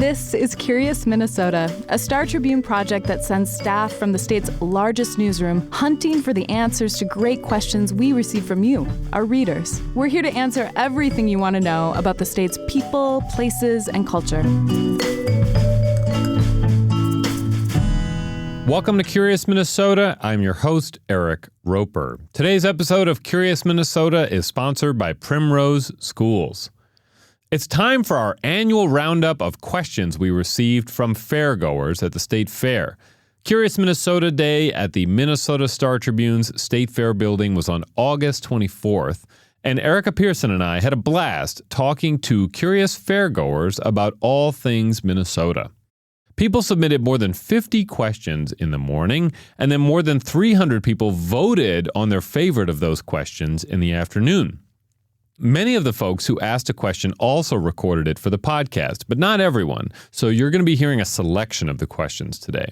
This is Curious Minnesota, a Star Tribune project that sends staff from the state's largest newsroom hunting for the answers to great questions we receive from you, our readers. We're here to answer everything you want to know about the state's people, places, and culture. Welcome to Curious Minnesota. I'm your host, Eric Roper. Today's episode of Curious Minnesota is sponsored by Primrose Schools. It's time for our annual roundup of questions we received from fairgoers at the State Fair. Curious Minnesota Day at the Minnesota Star Tribune's State Fair building was on August 24th, and Erica Pearson and I had a blast talking to curious fairgoers about all things Minnesota. People submitted more than 50 questions in the morning, and then more than 300 people voted on their favorite of those questions in the afternoon. Many of the folks who asked a question also recorded it for the podcast, but not everyone, so you're going to be hearing a selection of the questions today.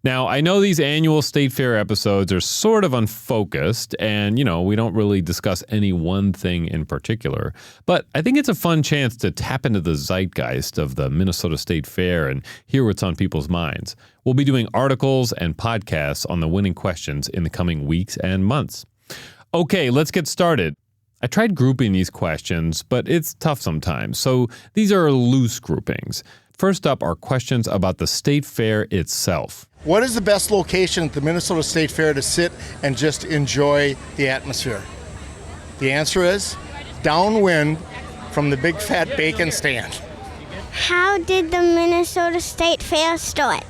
Now, I know these annual State Fair episodes are sort of unfocused, and, we don't really discuss any one thing in particular, but I think it's a fun chance to tap into the zeitgeist of the Minnesota State Fair and hear what's on people's minds. We'll be doing articles and podcasts on the winning questions in the coming weeks and months. Okay, let's get started. I tried grouping these questions, but it's tough sometimes, so these are loose groupings. First up are questions about the State Fair itself. What is the best location at the Minnesota State Fair to sit and just enjoy the atmosphere? The answer is downwind from the big fat bacon stand. How did the Minnesota State Fair start?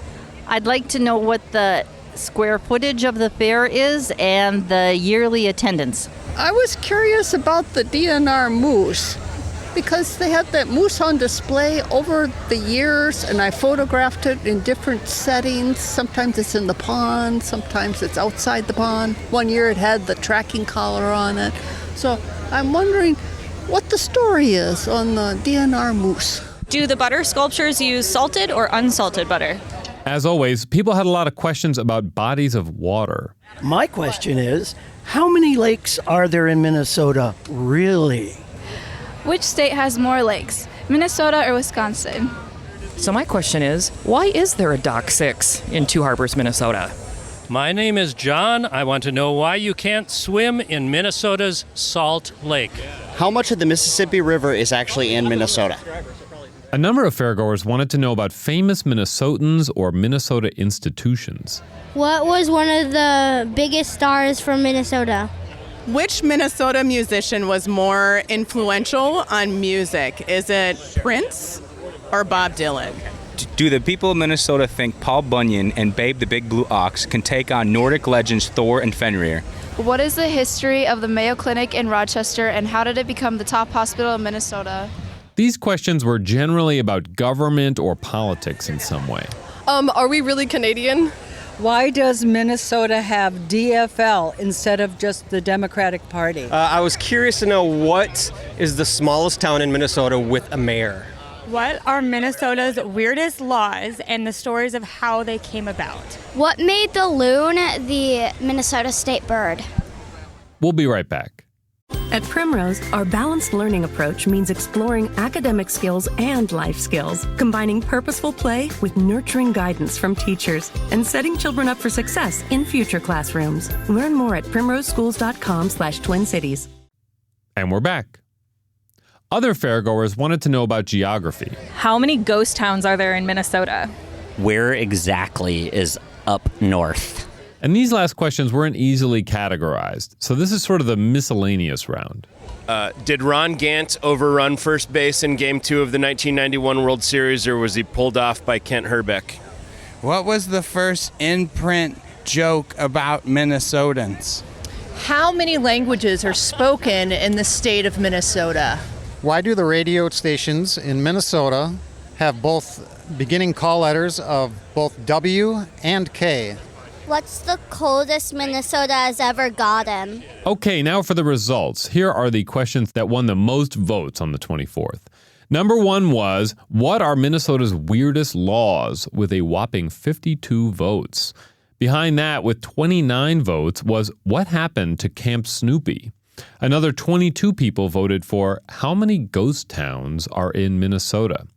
I'd like to know what the square footage of the fair is and the yearly attendance. I was curious about the DNR moose because they had that moose on display over the years, and I photographed it in different settings. Sometimes it's in the pond, sometimes it's outside the pond. One year it had the tracking collar on it. So I'm wondering what the story is on the DNR moose. Do the butter sculptures use salted or unsalted butter? As always, people had a lot of questions about bodies of water. My question is, how many lakes are there in Minnesota, really? Which state has more lakes, Minnesota or Wisconsin? So my question is, why is there a Dock 6 in Two Harbors, Minnesota? My name is John. I want to know why you can't swim in Minnesota's Salt Lake. How much of the Mississippi River is actually in Minnesota? A number of fairgoers wanted to know about famous Minnesotans or Minnesota institutions. What was one of the biggest stars from Minnesota? Which Minnesota musician was more influential on music? Is it Prince or Bob Dylan? Do the people of Minnesota think Paul Bunyan and Babe the Big Blue Ox can take on Nordic legends Thor and Fenrir? What is the history of the Mayo Clinic in Rochester, and how did it become the top hospital in Minnesota? These questions were generally about government or politics in some way. Are we really Canadian? Why does Minnesota have DFL instead of just the Democratic Party? I was curious to know what is the smallest town in Minnesota with a mayor? What are Minnesota's weirdest laws and the stories of how they came about? What made the loon the Minnesota state bird? We'll be right back. At Primrose, our balanced learning approach means exploring academic skills and life skills, combining purposeful play with nurturing guidance from teachers, and setting children up for success in future classrooms. Learn more at primroseschools.com/Twin Cities. And we're back. Other fairgoers wanted to know about geography. How many ghost towns are there in Minnesota? Where exactly is up north? And these last questions weren't easily categorized, so this is sort of the miscellaneous round. Did Ron Gant overrun first base in Game 2 of the 1991 World Series, or was he pulled off by Kent Herbeck? What was the first in-print joke about Minnesotans? How many languages are spoken in the state of Minnesota? Why do the radio stations in Minnesota have both beginning call letters of both W and K? What's the coldest Minnesota has ever gotten? Okay, now for the results. Here are the questions that won the most votes on the 24th. Number 1 was, what are Minnesota's weirdest laws, with a whopping 52 votes? Behind that, with 29 votes, was what happened to Camp Snoopy? Another 22 people voted for how many ghost towns are in Minnesota?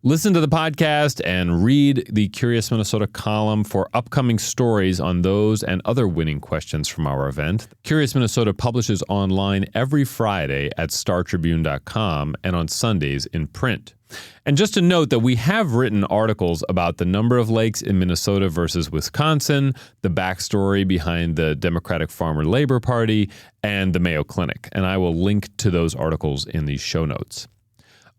Listen to the podcast and read the Curious Minnesota column for upcoming stories on those and other winning questions from our event. Curious Minnesota publishes online every Friday at startribune.com and on Sundays in print. And just to note that we have written articles about the number of lakes in Minnesota versus Wisconsin, the backstory behind the Democratic Farmer-Labor Party, and the Mayo Clinic. And I will link to those articles in the show notes.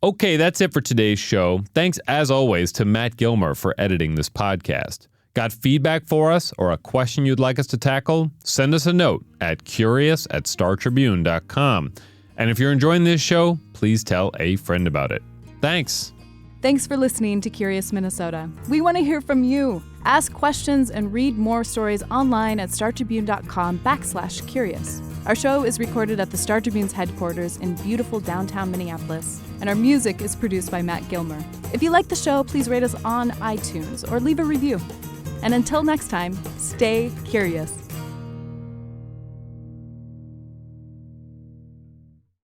Okay, that's it for today's show. Thanks, as always, to Matt Gilmer for editing this podcast. Got feedback for us or a question you'd like us to tackle? Send us a note at curious@startribune.com. And if you're enjoying this show, please tell a friend about it. Thanks. Thanks for listening to Curious Minnesota. We want to hear from you. Ask questions and read more stories online at startribune.com/curious. Our show is recorded at the Star Tribune's headquarters in beautiful downtown Minneapolis, and our music is produced by Matt Gilmer. If you like the show, please rate us on iTunes or leave a review. And until next time, stay curious.